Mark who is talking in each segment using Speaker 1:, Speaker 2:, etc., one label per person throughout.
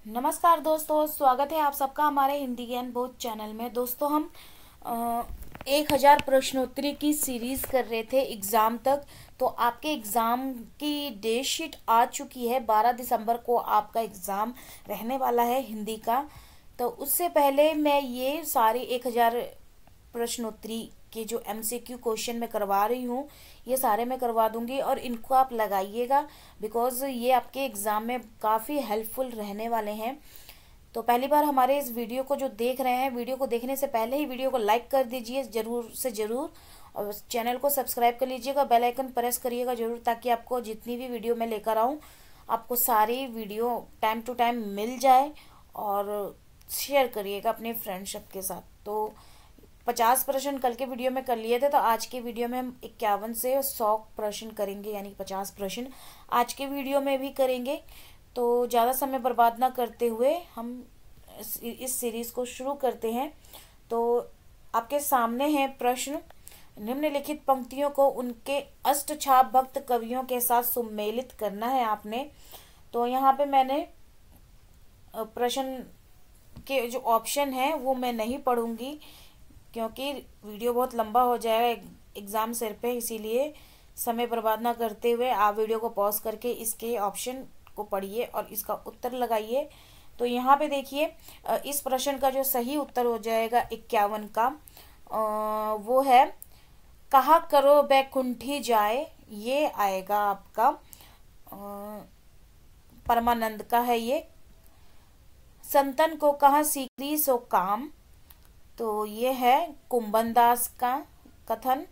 Speaker 1: नमस्कार दोस्तों, स्वागत है आप सबका हमारे हिंदी ज्ञान बोध चैनल में। दोस्तों हम 1000 प्रश्नोत्तरी की सीरीज कर रहे थे एग्ज़ाम तक। तो आपके एग्ज़ाम की डेट शीट आ चुकी है। 12 दिसंबर को आपका एग्ज़ाम रहने वाला है हिंदी का। तो उससे पहले मैं ये सारे 1000 प्रश्नोत्तरी के जो MCQ क्वेश्चन मैं करवा रही हूँ, ये सारे मैं करवा दूंगी और इनको आप लगाइएगा, बिकॉज ये आपके एग्ज़ाम में काफ़ी हेल्पफुल रहने वाले हैं। तो पहली बार हमारे इस वीडियो को जो देख रहे हैं, वीडियो को देखने से पहले ही वीडियो को लाइक कर दीजिए ज़रूर से ज़रूर, और चैनल को सब्सक्राइब कर लीजिएगा, बेल आइकन प्रेस करिएगा ज़रूर, ताकि आपको जितनी भी वीडियो मैं लेकर आऊँ आपको सारी वीडियो टाइम टू टाइम मिल जाए। और शेयर करिएगा अपने फ्रेंड्स के साथ। तो 50 प्रश्न कल के वीडियो में कर लिए थे, तो आज के वीडियो में हम 51 से 100 प्रश्न करेंगे, यानी 50 प्रश्न आज के वीडियो में भी करेंगे। तो ज़्यादा समय बर्बाद ना करते हुए हम इस सीरीज़ को शुरू करते हैं। तो आपके सामने है प्रश्न। निम्नलिखित पंक्तियों को उनके अष्टछाप भक्त कवियों के साथ सुमेलित करना है आपने। तो यहाँ पे मैंने प्रश्न के जो ऑप्शन है वो मैं नहीं पढ़ूंगी, क्योंकि वीडियो बहुत लंबा हो जाएगा एग्ज़ाम सिर पे, इसीलिए समय बर्बाद ना करते हुए आप वीडियो को पॉज करके इसके ऑप्शन को पढ़िए और इसका उत्तर लगाइए। तो यहाँ पे देखिए, इस प्रश्न का जो सही उत्तर हो जाएगा 51 का, वो है कहा करो बैकुंठी जाए। ये आएगा आपका परमानंद का है ये। संतन को कहा सीकरी सो काम। तो ये है कुंभन दास का कथन।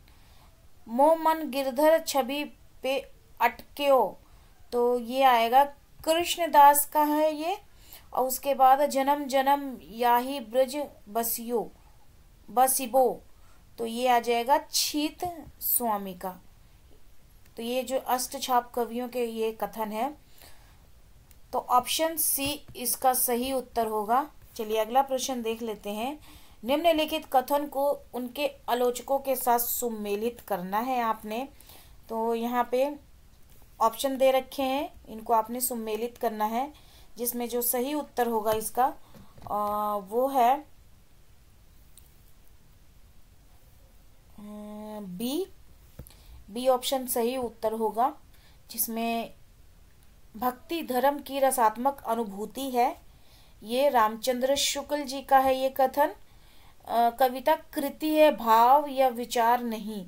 Speaker 1: मोह मन गिरधर छवि पे अटक्यो। तो ये आएगा कृष्णदास का है ये। और उसके बाद जन्म जन्म याही ब्रज बसियो बसिबो। तो ये आ जाएगा छीत स्वामी का। तो ये जो अष्टछाप कवियों के ये कथन है, तो ऑप्शन सी इसका सही उत्तर होगा। चलिए अगला प्रश्न देख लेते हैं। निम्नलिखित कथन को उनके आलोचकों के साथ सुमेलित करना है आपने। तो यहाँ पे ऑप्शन दे रखे हैं, इनको आपने सुमेलित करना है, जिसमें जो सही उत्तर होगा इसका वो है बी ऑप्शन सही उत्तर होगा, जिसमें भक्ति धर्म की रसात्मक अनुभूति है। ये रामचंद्र शुक्ल जी का है ये कथन। कविता कृति है, भाव या विचार नहीं।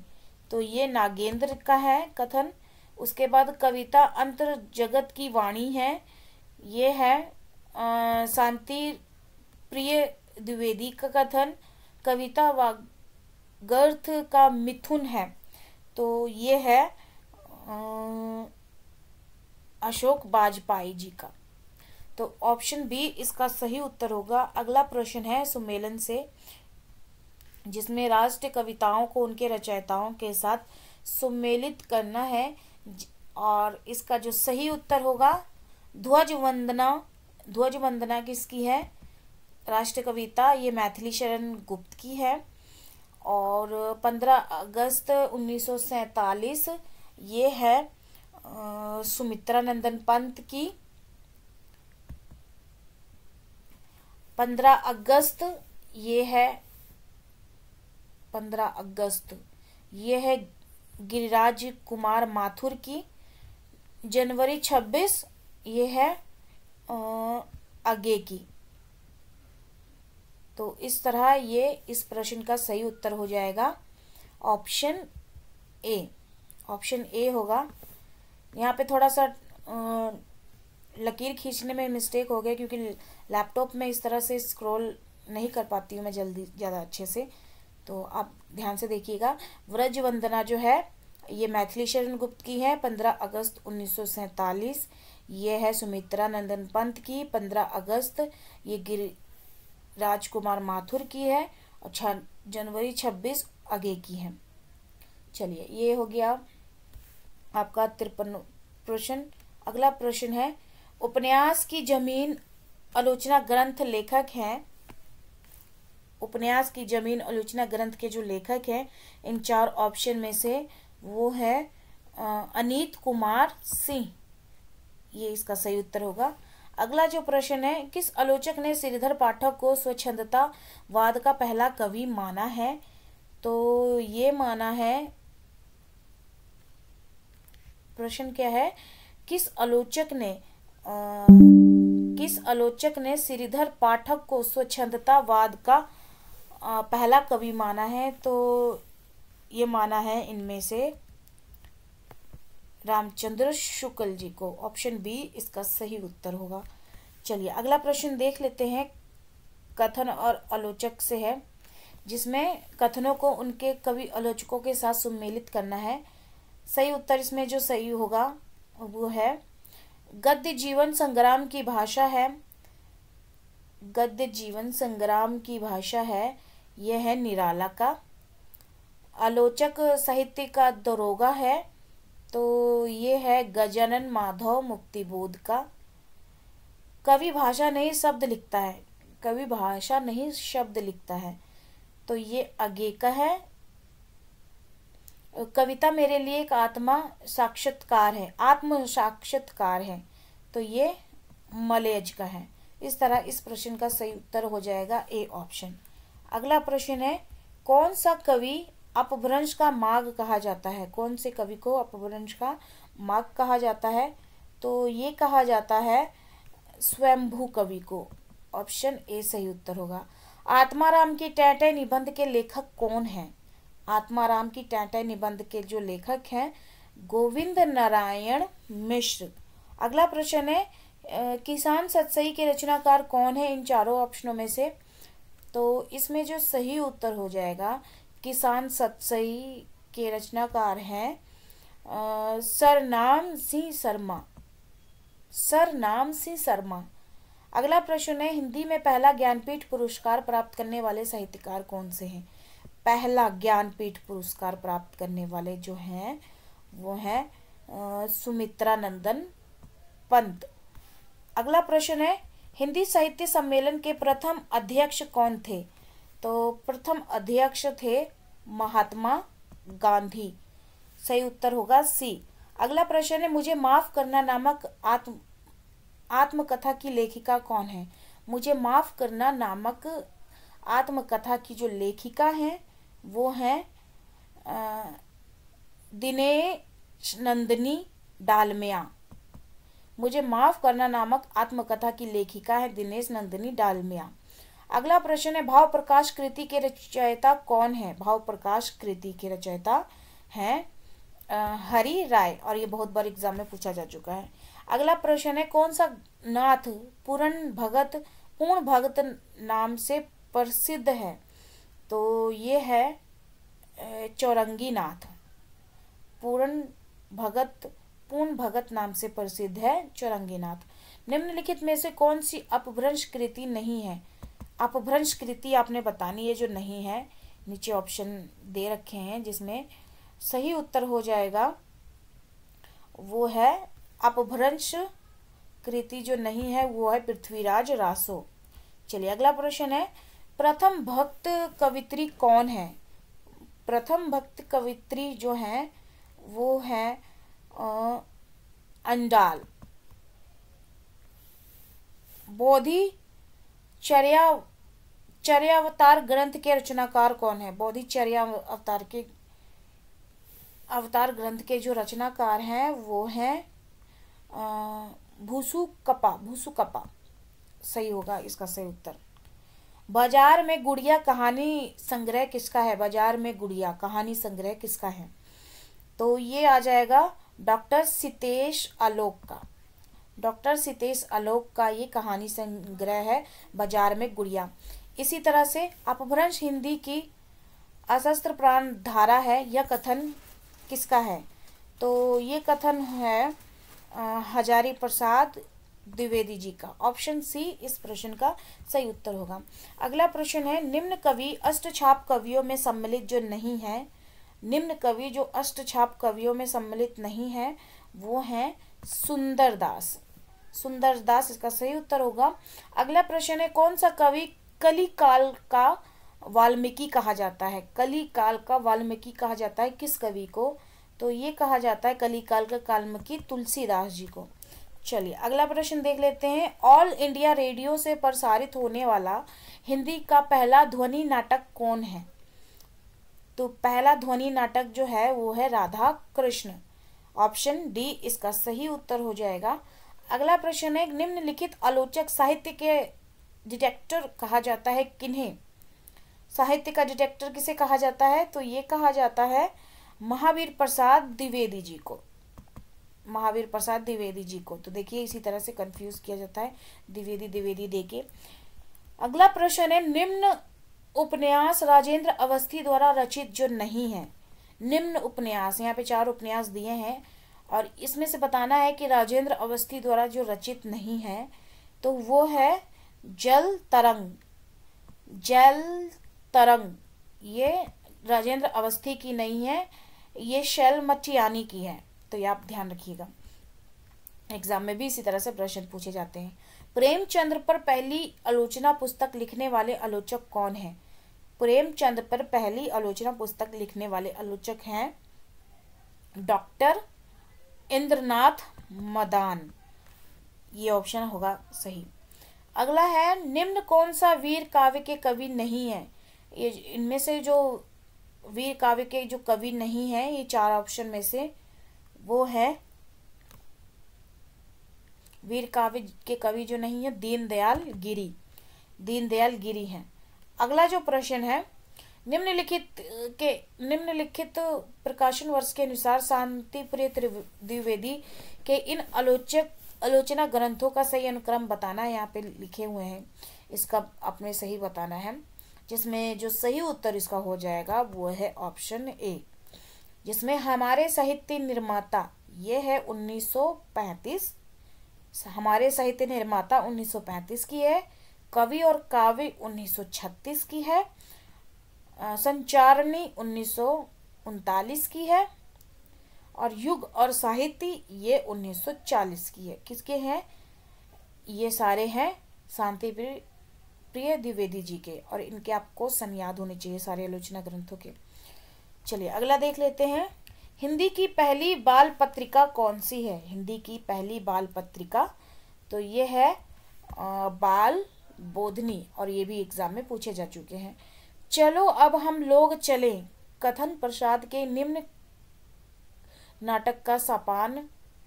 Speaker 1: तो ये नागेंद्र का है कथन। उसके बाद कविता अंतर जगत की वाणी है। ये है शांति प्रिय द्विवेदी का कथन। कविता वागर्थ का मिथुन है। तो ये है अशोक बाजपेयी जी का। तो ऑप्शन बी इसका सही उत्तर होगा। अगला प्रश्न है सुमेलन से, जिसमें राष्ट्रीय कविताओं को उनके रचयिताओं के साथ सुमेलित करना है। और इसका जो सही उत्तर होगा ध्वज वंदना। ध्वज वंदना किसकी है? राष्ट्रीय कविता ये मैथिली शरण गुप्त की है। और 15 अगस्त 1947 ये है सुमित्रा नंदन पंत की। 15 अगस्त ये है 15 अगस्त ये है गिरिराज कुमार माथुर की। जनवरी 26 ये है आगे की। तो इस तरह ये इस प्रश्न का सही उत्तर हो जाएगा ऑप्शन ए। ऑप्शन ए होगा। यहाँ पे थोड़ा सा लकीर खींचने में मिस्टेक हो गया, क्योंकि लैपटॉप में इस तरह से स्क्रॉल नहीं कर पाती हूँ मैं जल्दी ज़्यादा अच्छे से। तो आप ध्यान से देखिएगा। व्रज वंदना जो है ये मैथिली शरण गुप्त की है, 15 अगस्त 1947। ये है सुमित्रा नंदन पंत की, 15 अगस्त। ये गिरिराज कुमार माथुर की है। और जनवरी 26 आगे की है। चलिए ये हो गया आपका 53 प्रश्न। अगला प्रश्न है, उपन्यास की जमीन आलोचना ग्रंथ लेखक हैं। उपन्यास की जमीन आलोचना ग्रंथ के जो लेखक हैं इन 4 ऑप्शन में से वो है अनीत कुमार सिंह। ये इसका सही उत्तर होगा। अगला जो प्रश्न है, किस आलोचक ने श्रीधर पाठक को स्वच्छंदतावाद का पहला कवि माना है? तो ये माना है, प्रश्न क्या है, किस आलोचक ने श्रीधर पाठक को स्वच्छंदतावाद का पहला कवि माना है? तो ये माना है इनमें से रामचंद्र शुक्ल जी को। ऑप्शन बी इसका सही उत्तर होगा। चलिए अगला प्रश्न देख लेते हैं, कथन और आलोचक से है, जिसमें कथनों को उनके कवि आलोचकों के साथ सम्मिलित करना है। सही उत्तर इसमें जो सही होगा वो है, गद्य जीवन संग्राम की भाषा है, गद्य जीवन संग्राम की भाषा है, यह है निराला का। आलोचक साहित्य का दरोगा है, तो ये है गजानन माधव मुक्तिबोध का। कवि भाषा नहीं शब्द लिखता है, कवि भाषा नहीं शब्द लिखता है, तो ये आगे का है। कविता मेरे लिए एक आत्म साक्षात्कार है, तो ये मलेज का है। इस तरह इस प्रश्न का सही उत्तर हो जाएगा ए ऑप्शन। अगला प्रश्न है, कौन सा कवि अपभ्रंश का मार्ग कहा जाता है? कौन से कवि को अपभ्रंश का मार्ग कहा जाता है? तो ये कहा जाता है स्वयंभू कवि को। ऑप्शन ए सही उत्तर होगा। आत्माराम की टैटय निबंध के लेखक कौन हैं? आत्माराम की टैटय निबंध के जो लेखक हैं गोविंद नारायण मिश्र। अगला प्रश्न है, किसान सतसई के रचनाकार कौन है इन चारों ऑप्शनों में से? तो इसमें जो सही उत्तर हो जाएगा, किसान सतसई के रचनाकार हैं सरनाम सिंह शर्मा। अगला प्रश्न है, हिंदी में पहला ज्ञानपीठ पुरस्कार प्राप्त करने वाले साहित्यकार कौन से हैं? पहला ज्ञानपीठ पुरस्कार प्राप्त करने वाले जो हैं वो हैं सुमित्रा नंदन पंत। अगला प्रश्न है, हिंदी साहित्य सम्मेलन के प्रथम अध्यक्ष कौन थे? तो प्रथम अध्यक्ष थे महात्मा गांधी। सही उत्तर होगा सी। अगला प्रश्न है, मुझे माफ करना नामक आत्मकथा की लेखिका कौन है? मुझे माफ करना नामक आत्मकथा की जो लेखिका हैं वो हैं दिनेश नंदिनी डालमिया। मुझे माफ करना नामक आत्मकथा की लेखिका है दिनेश नंदिनी डालमिया। अगला प्रश्न है, भाव प्रकाश कृति के रचयिता कौन है? भाव प्रकाश कृति के रचयिता हैं हरि राय, और ये बहुत बार एग्जाम में पूछा जा चुका है। अगला प्रश्न है, कौन सा नाथ पूर्ण भगत नाम से प्रसिद्ध है? तो ये है चौरंगी नाथ। पूर्ण भगत नाम से प्रसिद्ध है चौरंगी नाथ। निम्नलिखित में से कौन सी अपभ्रंश कृति नहीं है? अपभ्रंश कृति आपने बतानी है जो नहीं है। नीचे ऑप्शन दे रखे हैं जिसमें सही उत्तर हो जाएगा वो है अपभ्रंश कृति जो नहीं है वो है पृथ्वीराज रासो। चलिए अगला प्रश्न है, प्रथम भक्त कवित्री कौन है? प्रथम भक्त कवित्री जो है वो है अंडाल। बोधि चर्यावतार ग्रंथ के रचनाकार कौन है? बोधि अवतार ग्रंथ के जो रचनाकार हैं वो हैं भूसुकपा। सही होगा इसका सही उत्तर। बाजार में गुड़िया कहानी संग्रह किसका है? बाजार में गुड़िया कहानी संग्रह किसका है? तो ये आ जाएगा डॉक्टर सितेश आलोक का। डॉक्टर सितेश आलोक का ये कहानी संग्रह है बाजार में गुड़िया। इसी तरह से अपभ्रंश हिंदी की अशस्त्र प्राण धारा है, यह कथन किसका है? तो ये कथन है हजारी प्रसाद द्विवेदी जी का। ऑप्शन सी इस प्रश्न का सही उत्तर होगा। अगला प्रश्न है, निम्न कवि अष्टछाप कवियों में सम्मिलित जो नहीं है, निम्न कवि जो अष्टछाप कवियों में सम्मिलित नहीं है वो हैं सुंदरदास। सुंदरदास इसका सही उत्तर होगा। अगला प्रश्न है, कौन सा कवि कलिकाल का वाल्मीकि कहा जाता है? कलिकाल का वाल्मीकि कहा जाता है किस कवि को? तो ये कहा जाता है कलिकाल का वाल्मीकि तुलसीदास जी को। चलिए अगला प्रश्न देख लेते हैं। ऑल इंडिया रेडियो से प्रसारित होने वाला हिंदी का पहला ध्वनि नाटक कौन है? तो पहला ध्वनि नाटक जो है वो है राधा कृष्ण। ऑप्शन डी इसका सही उत्तर हो जाएगा। अगला प्रश्न है, निम्नलिखित आलोचक साहित्य के डिटेक्टर कहा जाता है किन्हें? साहित्य का डिटेक्टर किसे कहा जाता है? तो ये कहा जाता है महावीर प्रसाद द्विवेदी जी को। महावीर प्रसाद द्विवेदी जी को। तो देखिए इसी तरह से कंफ्यूज किया जाता है द्विवेदी देके। अगला प्रश्न है, निम्न उपन्यास राजेंद्र अवस्थी द्वारा रचित जो नहीं है। निम्न उपन्यास, यहाँ पे 4 उपन्यास दिए हैं और इसमें से बताना है कि राजेंद्र अवस्थी द्वारा जो रचित नहीं है तो वो है जल तरंग। जल तरंग ये राजेंद्र अवस्थी की नहीं है, ये शैल मटियानी की है। तो ये आप ध्यान रखिएगा, एग्जाम में भी इसी तरह से प्रश्न पूछे जाते हैं। प्रेमचंद्र पर पहली आलोचना पुस्तक लिखने वाले आलोचक कौन है? प्रेमचंद्र पर पहली आलोचना पुस्तक लिखने वाले आलोचक हैं डॉक्टर इंद्रनाथ मदान। ये ऑप्शन होगा सही। अगला है, निम्न कौन सा वीर काव्य के कवि नहीं है? ये इनमें से जो वीर काव्य के जो कवि नहीं है, ये 4 ऑप्शन में से वो है वीर काव्य के कवि जो नहीं है दीनदयाल गिरी। दीनदयाल गिरी हैं। अगला जो प्रश्न है, निम्नलिखित प्रकाशन वर्ष के अनुसार शांतिप्रिय द्विवेदी के इन आलोचना ग्रंथों का सही अनुक्रम बताना है। यहाँ पे लिखे हुए हैं, इसका आपने सही बताना है, जिसमें जो सही उत्तर इसका हो जाएगा वो है ऑप्शन ए, जिसमें हमारे साहित्य निर्माता ये है 1935। हमारे साहित्य निर्माता 1935 की है। कवि और काव्य 1936 की है। संचारणी 1939 की है। और युग और साहित्य ये 1940 की है। किसके हैं? ये सारे हैं शांति प्रिय द्विवेदी जी के, और इनके आपको सन याद होने चाहिए सारे आलोचना ग्रंथों के। चलिए अगला देख लेते हैं, हिंदी की पहली बाल पत्रिका कौन सी है? हिंदी की पहली बाल पत्रिका तो ये है बाल बोधनी, और ये भी एग्जाम में पूछे जा चुके हैं। चलो अब हम लोग चले कथन प्रसाद के निम्न नाटक का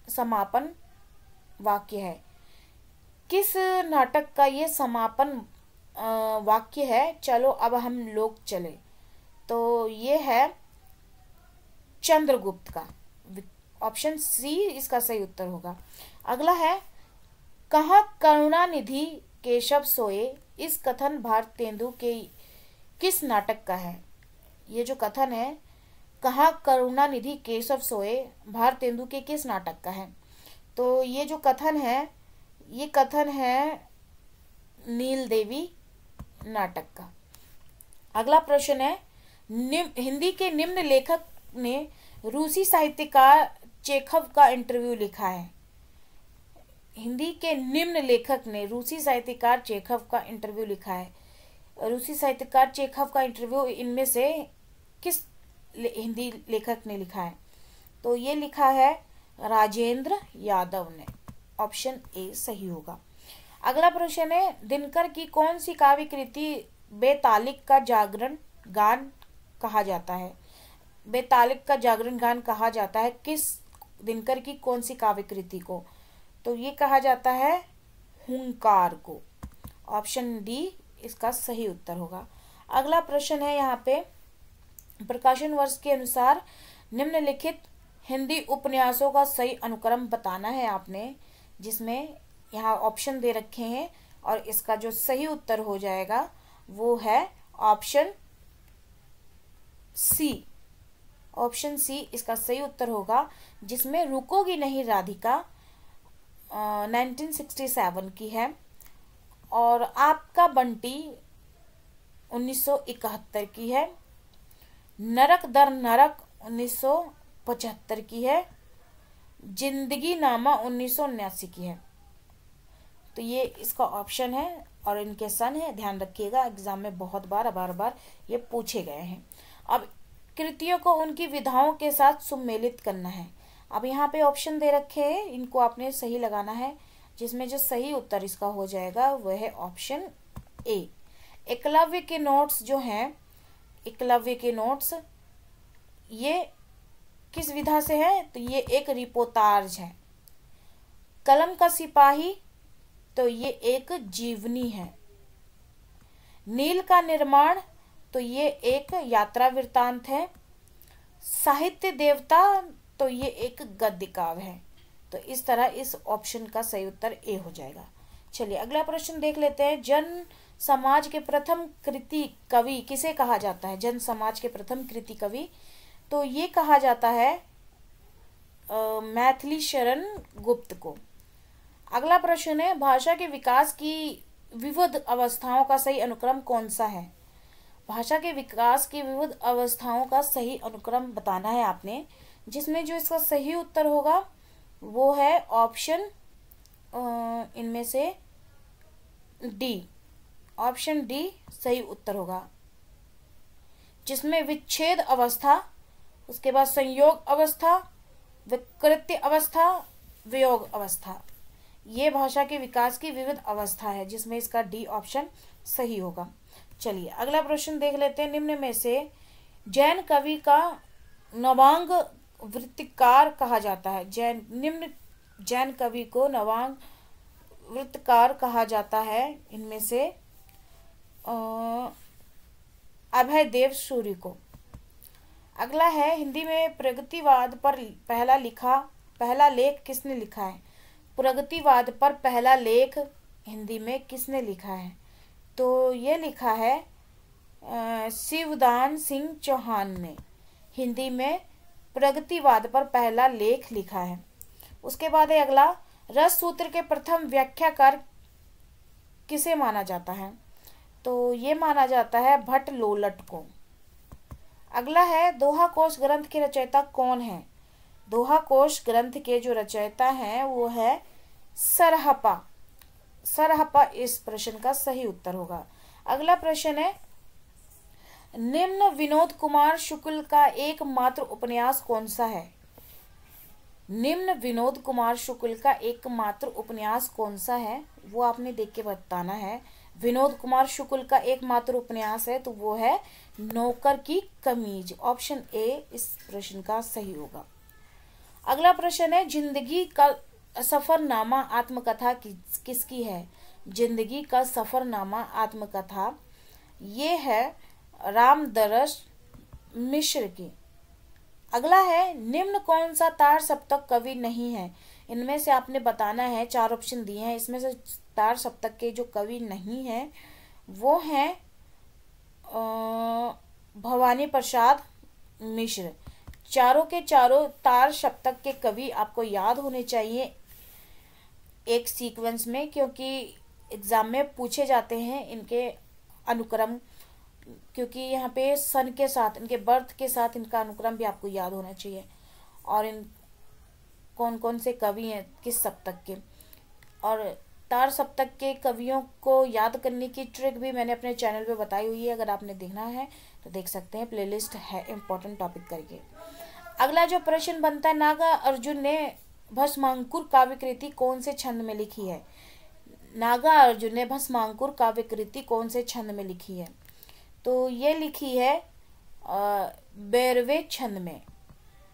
Speaker 1: समापन वाक्य है। किस नाटक का ये समापन वाक्य है? चलो अब हम लोग चले, तो ये है चंद्रगुप्त का। ऑप्शन सी इसका सही उत्तर होगा। अगला है, कहाँ करुणानिधि केशव सोए, इस कथन भारतेंदु के किस नाटक का है? ये जो कथन है कहाँ करुणानिधि केशव सोए भारतेंदु के किस नाटक का है? तो ये जो कथन है ये कथन है नील देवी नाटक का। अगला प्रश्न है, हिंदी के निम्न लेखक ने रूसी साहित्यकार चेखव का इंटरव्यू लिखा है। हिंदी के निम्न लेखक ने रूसी साहित्यकार चेखव का इंटरव्यू लिखा है। रूसी साहित्यकार चेखव का इंटरव्यू इनमें से किस हिंदी लेखक ने लिखा है? तो ये लिखा है राजेंद्र यादव ने। ऑप्शन ए सही होगा। अगला प्रश्न है, दिनकर की कौन सी काव्य कृति बेतालिक का जागरण गान कहा जाता है? बेतालिक का जागरण गान कहा जाता है किस दिनकर की कौन सी काव्य कृति को? तो ये कहा जाता है हुंकार को। ऑप्शन डी इसका सही उत्तर होगा। अगला प्रश्न है यहाँ पे, प्रकाशन वर्ष के अनुसार निम्नलिखित हिंदी उपन्यासों का सही अनुक्रम बताना है आपने, जिसमें यहाँ ऑप्शन दे रखे हैं और इसका जो सही उत्तर हो जाएगा वो है ऑप्शन सी। ऑप्शन सी इसका सही उत्तर होगा, जिसमें रुकोगी नहीं राधिका 1967 की है और आपका बंटी 1971 की है। नरक दर नरक 1975 की है। जिंदगी नामा 1979 की है। तो ये इसका ऑप्शन है और इनके सन है, ध्यान रखिएगा, एग्जाम में बहुत बार ये पूछे गए हैं। अब कृतियों को उनकी विधाओं के साथ सुमेलित करना है। अब यहाँ पे ऑप्शन दे रखे हैं, इनको आपने सही लगाना है, जिसमें जो सही उत्तर इसका हो जाएगा वह है ऑप्शन ए। एकलव्य के नोट्स जो हैं, एकलव्य के नोट्स ये किस विधा से है, तो ये एक रिपोर्ताज है। कलम का सिपाही तो ये एक जीवनी है। नील का निर्माण तो ये एक यात्रा वृत्तांत है। साहित्य देवता तो ये एक गद्य काव्य है। तो इस तरह इस ऑप्शन का सही उत्तर ए हो जाएगा। चलिए अगला प्रश्न देख लेते हैं। जन समाज के प्रथम कृति कवि किसे कहा जाता है? जन समाज के प्रथम कृति कवि तो ये कहा जाता है मैथिली शरण गुप्त को। अगला प्रश्न है, भाषा के विकास की विविध अवस्थाओं का सही अनुक्रम कौन सा है? भाषा के विकास की विविध अवस्थाओं का सही अनुक्रम बताना है आपने, जिसमें जो इसका सही उत्तर होगा वो है ऑप्शन इनमें से डी। ऑप्शन डी सही उत्तर होगा, जिसमें विच्छेद अवस्था, उसके बाद संयोग अवस्था, विकृति अवस्था, वियोग अवस्था, ये भाषा के विकास की विविध अवस्था है, जिसमें इसका डी ऑप्शन सही होगा। चलिए अगला प्रश्न देख लेते हैं। निम्न में से जैन कवि का नवांग वृत्तिकार कहा जाता है। जैन कवि को नवांग वृत्तकार कहा जाता है। इनमें से अभय देव सूर्य को। अगला है, हिंदी में प्रगतिवाद पर पहला लेख किसने लिखा है? प्रगतिवाद पर पहला लेख हिंदी में किसने लिखा है? तो ये लिखा है शिवदान सिंह चौहान ने हिंदी में प्रगतिवाद पर पहला लेख लिखा है। उसके बाद है अगला, रस सूत्र के प्रथम व्याख्याकार किसे माना जाता है? तो ये माना जाता है भट्ट लोलट को। अगला है, दोहा कोश ग्रंथ के रचयिता कौन है? दोहा कोश ग्रंथ के जो रचयिता हैं वो है सरहपा। सरहपा इस प्रश्न का सही उत्तर होगा। अगला प्रश्न है, निम्न विनोद कुमार शुक्ल का एकमात्र उपन्यास कौन सा है? निम्न विनोद कुमार शुक्ल का एकमात्र उपन्यास कौन सा है वो आपने देख के बताना है। विनोद कुमार शुक्ल का एकमात्र उपन्यास है तो वो है नौकर की कमीज। ऑप्शन ए इस प्रश्न का सही होगा। अगला प्रश्न है, जिंदगी का सफरनामा आत्मकथा किसकी है? जिंदगी का सफरनामा आत्मकथा ये है रामदरस मिश्र की। अगला है, निम्न कौन सा तार सप्तक कवि नहीं है? इनमें से आपने बताना है, 4 ऑप्शन दिए हैं, इसमें से तार सप्तक के जो कवि नहीं हैं वो हैं भवानी प्रसाद मिश्र। चारों के चारों तार सप्तक के कवि आपको याद होने चाहिए एक सीक्वेंस में, क्योंकि एग्जाम में पूछे जाते हैं इनके अनुक्रम, क्योंकि यहाँ पे सन के साथ, इनके बर्थ के साथ इनका अनुक्रम भी आपको याद होना चाहिए, और इन कौन कौन से कवि हैं किस सप्तक के। और तार सप्तक के कवियों को याद करने की ट्रिक भी मैंने अपने चैनल पे बताई हुई है, अगर आपने देखना है तो देख सकते हैं, प्लेलिस्ट है इम्पोर्टेंट टॉपिक करके। अगला जो प्रश्न बनता है, नागा अर्जुन ने भस्मांकुर काव्य कृति कौन से छंद में लिखी है? नागा अर्जुन ने भस्मांकुर काव्य कृति कौन से छंद में लिखी है? तो ये लिखी है 12वें छंद में।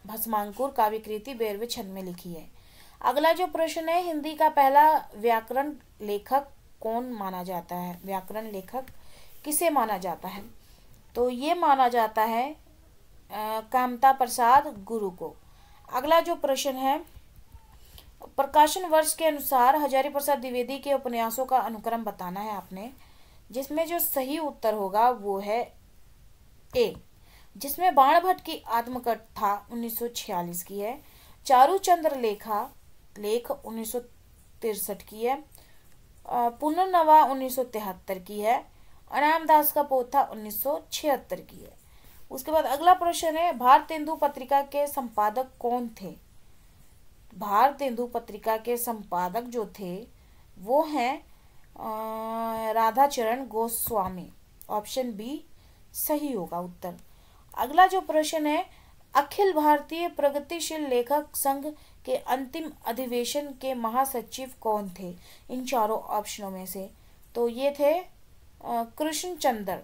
Speaker 1: भस्मांकुर काव्य कृति 12वें छंद में लिखी है। अगला जो प्रश्न है, हिंदी का पहला व्याकरण लेखक कौन माना जाता है? व्याकरण लेखक किसे माना जाता है? तो ये माना जाता है कामता प्रसाद गुरु को। अगला जो प्रश्न है, प्रकाशन वर्ष के अनुसार हजारी प्रसाद द्विवेदी के उपन्यासों का अनुक्रम बताना है आपने, जिसमें जो सही उत्तर होगा वो है ए, जिसमें बाणभट्ट की आत्मकथा 1946 की है, चारूचंद्र लेख 1963 की है, पुनर्नवा 1973 की है, अनामदास का पोथा 1976 की है। उसके बाद अगला प्रश्न है, भारतेंदु पत्रिका के संपादक कौन थे? भारतेंदु पत्रिका के संपादक जो थे वो हैं राधाचरण गोस्वामी। ऑप्शन बी सही होगा उत्तर। अगला जो प्रश्न है, अखिल भारतीय प्रगतिशील लेखक संघ के अंतिम अधिवेशन के महासचिव कौन थे इन चारों ऑप्शनों में से? तो ये थे कृष्णचंद्र।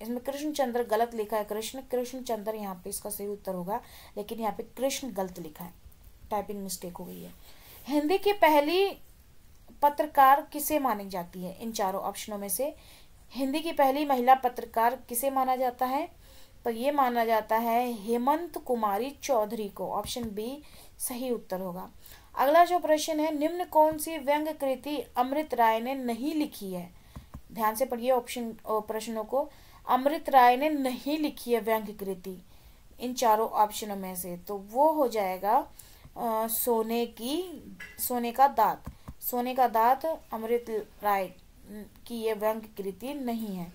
Speaker 1: इसमें कृष्णचंद्र गलत लिखा है, कृष्णचंद्र यहाँ पे इसका सही उत्तर होगा, लेकिन यहाँ पे कृष्ण गलत लिखा है, टाइपिंग मिस्टेक हो गई है। हिंदी की पहली पत्रकार किसे मानी जाती है? इन चारों ऑप्शनों में से हिंदी की पहली महिला पत्रकार किसे माना जाता है? तो ये माना जाता है हेमंत कुमारी चौधरी को। ऑप्शन बी सही उत्तर होगा। अगला जो प्रश्न है, निम्न कौन सी व्यंग कृति अमृत राय ने नहीं लिखी है? ध्यान से पढ़िए ऑप्शन प्रश्नों को। अमृत राय ने नहीं लिखी है व्यंग कृति इन चारों ऑप्शनों में से, तो वो हो जाएगा सोने का दांत। सोने का दांत अमृत राय की ये व्यंग कृति नहीं है।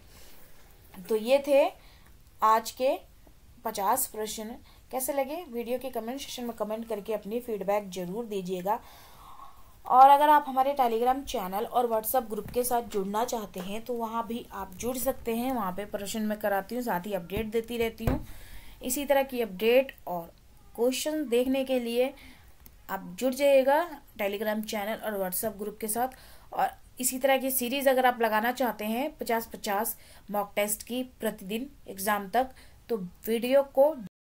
Speaker 1: तो ये थे आज के 50 प्रश्न। कैसे लगे वीडियो के कमेंट सेक्शन में कमेंट करके अपनी फीडबैक जरूर दीजिएगा। और अगर आप हमारे टेलीग्राम चैनल और व्हाट्सएप ग्रुप के साथ जुड़ना चाहते हैं तो वहाँ भी आप जुड़ सकते हैं। वहाँ पे प्रश्न मैं कराती हूँ, साथ ही अपडेट देती रहती हूँ। इसी तरह की अपडेट और क्वेश्चन देखने के लिए आप जुड़ जाइएगा टेलीग्राम चैनल और व्हाट्सएप ग्रुप के साथ। और इसी तरह की सीरीज़ अगर आप लगाना चाहते हैं 50-50 मॉक टेस्ट की प्रतिदिन एग्ज़ाम तक, तो वीडियो को